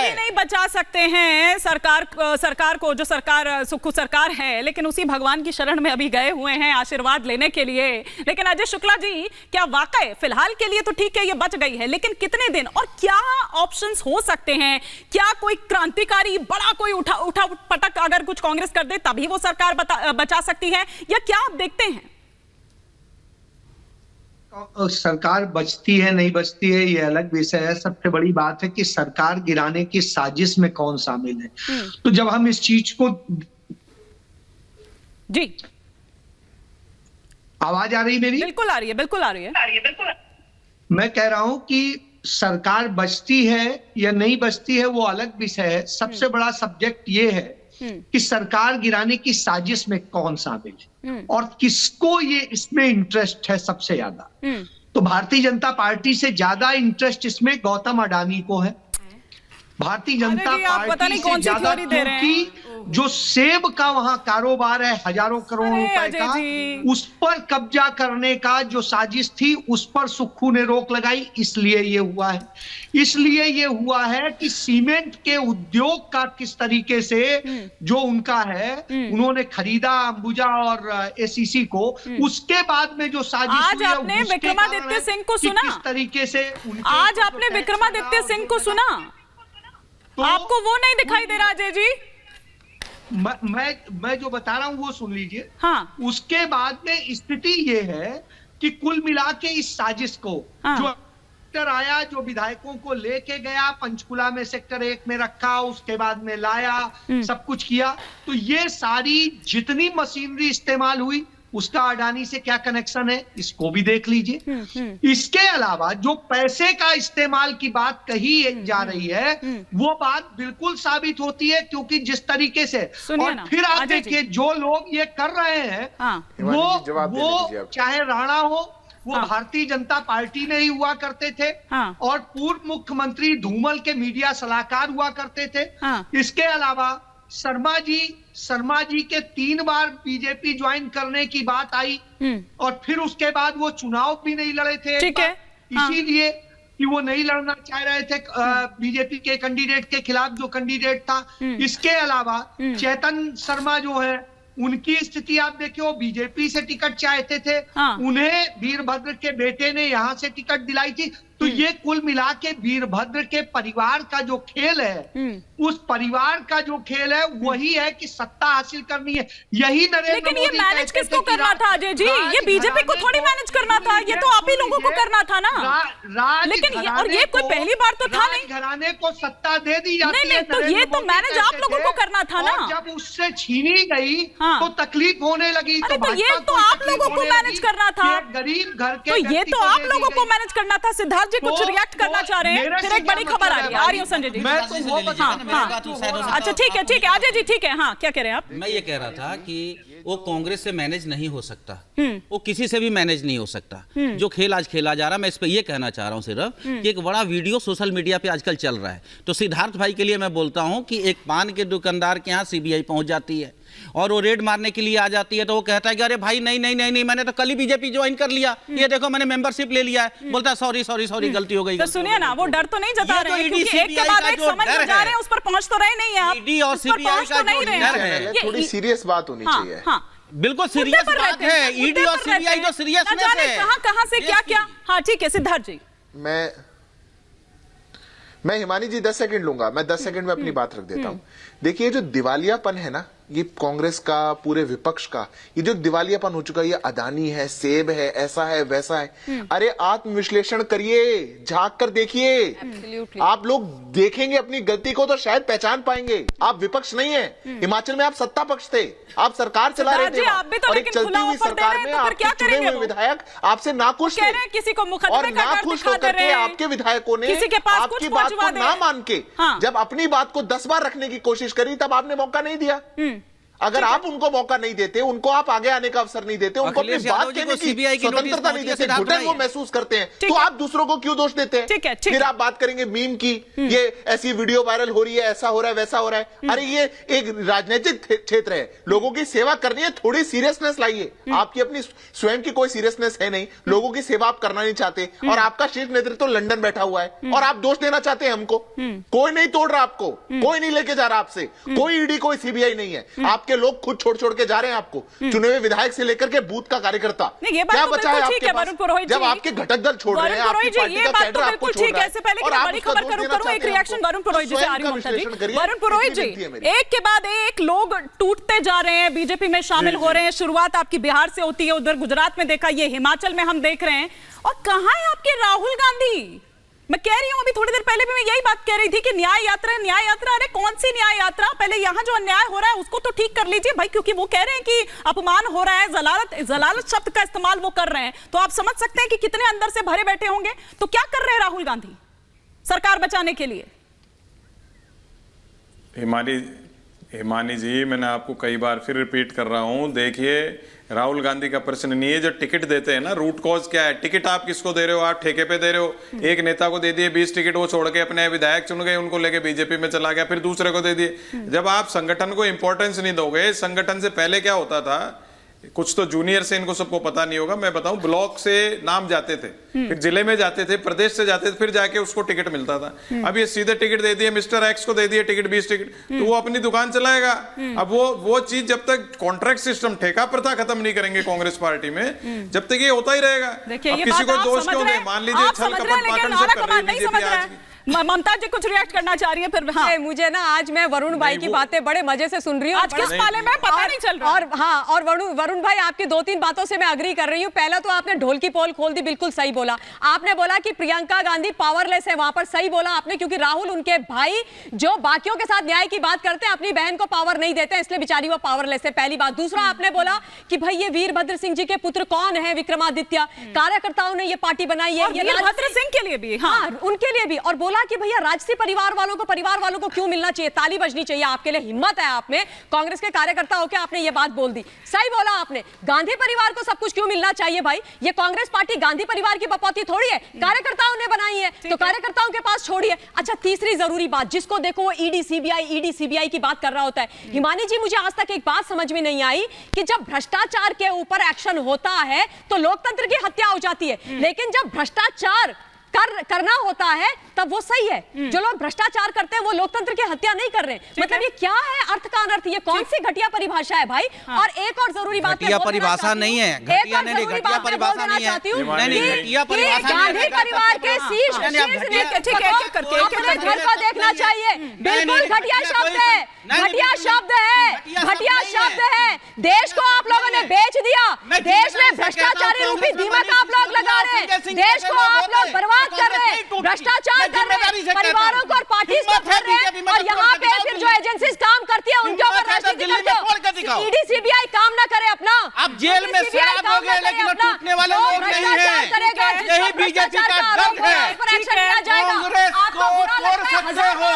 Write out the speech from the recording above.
है। नहीं बचा सकते हैं सरकार को, जो सरकार सुखू सरकार है, लेकिन उसी भगवान की शरण में अभी गए हुए हैं आशीर्वाद लेने के लिए। लेकिन अजय शुक्ला जी, क्या वाकई फिलहाल के लिए तो ठीक है ये बच गई है, लेकिन कितने दिन और क्या ऑप्शंस हो सकते हैं? क्या कोई क्रांतिकारी बड़ा कोई उठा पटक अगर कुछ कांग्रेस कर दे तभी वो सरकार बचा सकती है, या क्या आप देखते हैं? सरकार बचती है नहीं बचती है ये अलग विषय है। सबसे बड़ी बात है कि सरकार गिराने की साजिश में कौन शामिल है। तो जब हम इस चीज को जी, आवाज आ रही मेरी? बिल्कुल आ रही है, बिल्कुल आ रही है। मैं कह रहा हूं कि सरकार बचती है या नहीं बचती है वो अलग विषय है। सबसे बड़ा सब्जेक्ट ये है कि सरकार गिराने की साजिश में कौन शामिल है और किसको ये इसमें इंटरेस्ट है सबसे ज्यादा। तो भारतीय जनता पार्टी से ज्यादा इंटरेस्ट इसमें गौतम अडानी को है। भारतीय जनता पार्टी से ज्यादा, क्योंकि जो सेब का वहां कारोबार है हजारों करोड़ रुपए का, उस पर कब्जा करने का जो साजिश थी उस पर सुक्खू ने रोक लगाई। इसलिए ये हुआ है कि सीमेंट के उद्योग का किस तरीके से जो उनका है उन्होंने खरीदा अंबुजा और एसीसी को। उसके बाद में जो साजिश आज आपने विक्रमादित्य सिंह को सुना, किस तरीके से आज आपने विक्रमादित्य सिंह को सुना, तो आपको वो नहीं दिखाई दे रहा अजय जी? मैं जो बता रहा हूं वो सुन लीजिए। हाँ। उसके बाद में स्थिति ये है कि कुल मिला के इस साजिश को जो आया, जो विधायकों को लेके गया, पंचकुला में सेक्टर 1 में रखा, उसके बाद में लाया, सब कुछ किया, तो ये सारी जितनी मशीनरी इस्तेमाल हुई उसका अडानी से क्या कनेक्शन है इसको भी देख लीजिए। इसके अलावा जो पैसे का इस्तेमाल की बात कही जा रही है वो बात बिल्कुल साबित होती है, क्योंकि जिस तरीके से, और फिर आप देखिए जो लोग ये कर रहे हैं वो चाहे राणा हो, वो भारतीय जनता पार्टी में ही हुआ करते थे और पूर्व मुख्यमंत्री धूमल के मीडिया सलाहकार हुआ करते थे। इसके अलावा शर्मा जी के 3 बार बीजेपी ज्वाइन करने की बात आई और फिर उसके बाद वो चुनाव भी नहीं लड़े थे, इसीलिए कि वो नहीं लड़ना चाह रहे थे बीजेपी के कैंडिडेट के खिलाफ जो कैंडिडेट था। इसके अलावा चेतन शर्मा जो है उनकी स्थिति आप देखिए, वो बीजेपी से टिकट चाहते थे, उन्हें वीरभद्र के बेटे ने यहां से टिकट दिलाई थी। तो ये कुल मिला के वीरभद्र के परिवार का जो खेल है, उस परिवार का जो खेल है वही है कि सत्ता हासिल करनी है। यही नरेंद्र मोदी। लेकिन ये मैनेज किसको करना था अजय जी? ये बीजेपी को थोड़ी मैनेज करना था, ये तो आप ही लोगों को करना था ना। लेकिन और ये कोई पहली बार तो था नहीं। घराने को सत्ता दे दी जाती है, तो ये तो मैनेज आप लोगों को करना था ना। जब उससे छीनी गई तो तकलीफ होने लगी। तो ये तो आप लोगों को मैनेज करना था। गरीब घर के, तो ये तो आप लोगों को मैनेज करना था। सिद्धार्थ जी कुछ रिएक्ट करना चाह रहे हैं, फिर एक बड़ी खबर आ रही है संजय जी। मैं तो वो अच्छा ठीक है अजय जी, ठीक है। हाँ, क्या कह रहे हैं आप? मैं ये कह रहा था कि वो कांग्रेस से मैनेज नहीं हो सकता, वो किसी से भी मैनेज नहीं हो सकता। जो खेल आज खेला जा रहा है, मैं इस पे ये कहना चाह रहा हूँ सिर्फ कि एक बड़ा वीडियो सोशल मीडिया पे आजकल चल रहा है। तो सिद्धार्थ भाई के लिए मैं बोलता हूँ कि एक पान के दुकानदार के यहाँ सीबीआई पहुंच जाती है और वो रेड मारने के लिए आ जाती है, तो वो कहता है कि अरे भाई नहीं, मैंने तो कल ही बीजेपी ज्वाइन कर लिया, ये देखो मैंने मेंबरशिप ले लिया है। बोलता है सॉरी गलती हो गई। तो सुनिए ना, वो डर तो नहीं जता रहे हैं, क्योंकि एक के बाद एक समझ में जा रहे हैं, उस पर पहुंच तो रहे नहीं है आप। ईडी और सीबीआई का जो डर है, थोड़ी सीरियस बात होनी चाहिए। बिल्कुल सीरियस बात है। ईडी और सीबीआई जो सीरियसनेस है, कहां से क्या। हाँ ठीक है सिद्धार्थ जी। मैं हिमानी जी 10 सेकंड लूंगा, मैं 10 सेकंड में अपनी बात रख देता हूं। देखिए जो दिवालियापन है ना, ये कांग्रेस का, पूरे विपक्ष का, ये जो दिवालियापन हो चुका है, ये अदानी है, सेब है, ऐसा है वैसा है। अरे आत्मविश्लेषण करिए, झांक कर देखिए। आप लोग देखेंगे अपनी गलती को तो शायद पहचान पाएंगे। आप विपक्ष नहीं है, हिमाचल में आप सत्ता पक्ष थे, आप सरकार चला रहे थे और एक चलती हुई सरकार में आपके चुने हुए विधायक आपसे नाखुश थे और नाखुश होकर के आपके विधायकों ने आपकी बात को ना मान के जब अपनी बात को 10 बार रखने की कोशिश करी, तब आपने मौका नहीं दिया। अगर आप उनको मौका नहीं देते, उनको आप आगे आने का अवसर नहीं देते, उनको अपनी अखिलेश बात यादव जी कहने को सीबीआई की की नोटिस स्वतंत्रता नहीं नोटिस से देते, ढांक घुटन रही वो है। महसूस करते हैं, ठीक तो है। आप दूसरों को क्यों दोष देते हैं? ठीक है, ठीक फिर है। आप बात करेंगे मीम की, ये ऐसी वीडियो वायरल हो रही है, ऐसा हो रहा है, वैसा हो रहा है। अरे ये एक राजनीतिक क्षेत्र है, लोगों की सेवा करनी है, थोड़ी सीरियसनेस लाइए। आपकी अपनी स्वयं की कोई सीरियसनेस है नहीं, लोगों की सेवा आप करना नहीं चाहते, और आपका शीर्ष नेतृत्व लंदन बैठा हुआ है, और आप दोष देना चाहते हैं हमको। कोई नहीं तोड़ रहा आपको, कोई नहीं लेके जा रहा आपसे, कोई ईडी कोई सीबीआई नहीं है। आपके लोग खुद छोड़ छोड़ के जा रहे हैं आपको, चुने हुए विधायक से लेकर के बूथ का कार्यकर्ता। नहीं, ये बात क्या तो बचा है बिल्कुल ठीक आपके है, पास? वरुण पुरोहित जी। जब आपके घटक दल छोड़ रहे हैं, वरुण आपकी पुरोहित जी, पार्टी ये का बात कैडर तो आपको बिल्कुल छोड़ ठीक रहा है। है, इससे पहले कि और मैं आप बड़ी उसका खबर दोष करूं देना एक चाहते हैं रिएक्शन हमको। वरुण पुरोहित जी से आ रही हूं, स्वयं का ममता जी। विश्लेषण करिए। वरुण पुरोहित जी, कितनी गिनती है मेरी? एक के बाद एक लोग टूटते जा रहे हैं, बीजेपी में शामिल हो रहे हैं। शुरुआत आपकी बिहार से होती है, उधर गुजरात में देखा, ये हिमाचल में हम देख रहे हैं। और कहां है आपके राहुल गांधी? मैं कह रही हूं, अभी थोड़ी देर पहले भी मैं यही बात कह रही थी कि न्याय यात्रा, न्याय यात्रा। अरे कौन सी न्याय यात्रा? पहले यहां जो अन्याय हो रहा है उसको तो ठीक कर लीजिए भाई, क्योंकि वो कह रहे हैं कि अपमान हो रहा है, जलालत शब्द का इस्तेमाल वो कर रहे हैं। तो आप समझ सकते हैं कि कितने अंदर से भरे बैठे होंगे। तो क्या कर रहे हैं राहुल गांधी सरकार बचाने के लिए? हिमानी जी, मैंने आपको कई बार फिर रिपीट कर रहा हूं, देखिए राहुल गांधी का प्रश्न नहीं है। जो टिकट देते हैं ना, रूट कॉज क्या है? टिकट आप किसको दे रहे हो? आप ठेके पे दे रहे हो। एक नेता को दे दिए 20 टिकट, वो छोड़ के अपने विधायक चुन गए, उनको लेके बीजेपी में चला गया, फिर दूसरे को दे दिए। जब आप संगठन को इंपॉर्टेंस नहीं दोगे, संगठन से पहले क्या होता था, कुछ तो जूनियर से इनको सबको पता नहीं होगा, मैं बताऊं, ब्लॉक से नाम जाते थे, फिर जिले में जाते थे, प्रदेश से जाते थे, फिर जाके उसको टिकट मिलता था। अब ये सीधे टिकट दे दिए, मिस्टर एक्स को दे दिए टिकट 20 टिकट, तो वो अपनी दुकान चलाएगा। अब वो चीज जब तक कॉन्ट्रैक्ट सिस्टम, ठेका प्रथा खत्म नहीं करेंगे कांग्रेस पार्टी में, जब तक ये होता ही रहेगा। अब किसी को दोष क्यों दे? मान लीजिए छल कपट पाखंड सब कर रही है बीजेपी आज भी। ममता जी कुछ रिएक्ट करना चाह रही है फिर? हाँ। मुझे ना आज मैं वरुण भाई की बातें बड़े मजे से सुन रही हूँ। आज किस पाले में पता नहीं चल रहा। और हाँ, और वरुण भाई आपकी 2-3 बातों से मैं अग्री कर रही हूँ। पहला तो आपने ढोल की पोल खोल दी, बिल्कुल सही बोला आपने। बोला कि प्रियंका गांधी पावरलेस है, वहां पर सही बोला आपने, क्योंकि राहुल उनके भाई जो बाकियों के साथ न्याय की बात करते हैं, अपनी बहन को पावर नहीं देते, इसलिए बेचारी वो पावरलेस है, पहली बात। दूसरा आपने बोला कि भाई ये वीरभद्र सिंह जी के पुत्र कौन है, विक्रमादित्य, कार्यकर्ताओं ने ये पार्टी बनाई है, ये वीरभद्र सिंह के लिए भी, हाँ उनके लिए भी। और बोला कि भैया राजसी परिवार वालों को क्यों मिलना चाहिए, ताली बजनी चाहिए आपके लिए। हिम्मत है आप में, कांग्रेस के कार्यकर्ता होकर आपने ये बात बोल दी, सही बोला आपने। गांधी परिवार को सब कुछ क्यों मिलना चाहिए भाई? ये कांग्रेस पार्टी गांधी परिवार की बपौती थोड़ी है, कार्यकर्ताओं ने बनाई है, तो कार्यकर्ताओं के पास छोड़िए। अच्छा, तीसरी जरूरी बात, जिसको देखो वो ईडी सीबीआई की बात कर रहा होता है। हिमानी जी, मुझे आज तक एक बात समझ में नहीं आई कि जब भ्रष्टाचार के ऊपर एक्शन होता है तो लोकतंत्र की हत्या हो जाती है, लेकिन जब भ्रष्टाचार करना होता है तब वो सही है। जो लोग भ्रष्टाचार करते हैं वो लोकतंत्र की हत्या नहीं कर रहे। मतलब ये क्या है अर्थ का अनर्थ? ये कौन सी घटिया परिभाषा है भाई? और एक और जरूरी बात, घटिया परिभाषा नहीं है, घटिया नहीं, घटिया परिभाषा नहीं है, घटिया परिभाषा गांधी परिवार के शीर्ष अपने घर को देखना चाहिए। बिल्कुल घटिया शब्द है, घटिया शब्द है, घटिया शब्द है। देश को आप लोगों ने बेच दिया, देश में भ्रष्टाचारी रूपी दीमक आप लोग लगा रहे हैं, देश को आप लोग बर्बाद कर रहे हैं, भ्रष्टाचार कर रहे हैं, परिवारों को और पार्टी को कर रहे हैं, और यहाँ पे फिर जो एजेंसीज काम करती है उनके ऊपर राजनीति करते हो। ईडी सीबीआई काम ना करे अपना, आप जेल में शराब हो गए, लेकिन वो टूटने वाले लोग नहीं हैं। यही बीजेपी का दर्द है। कांग्रेस को तोड़ सकते हो,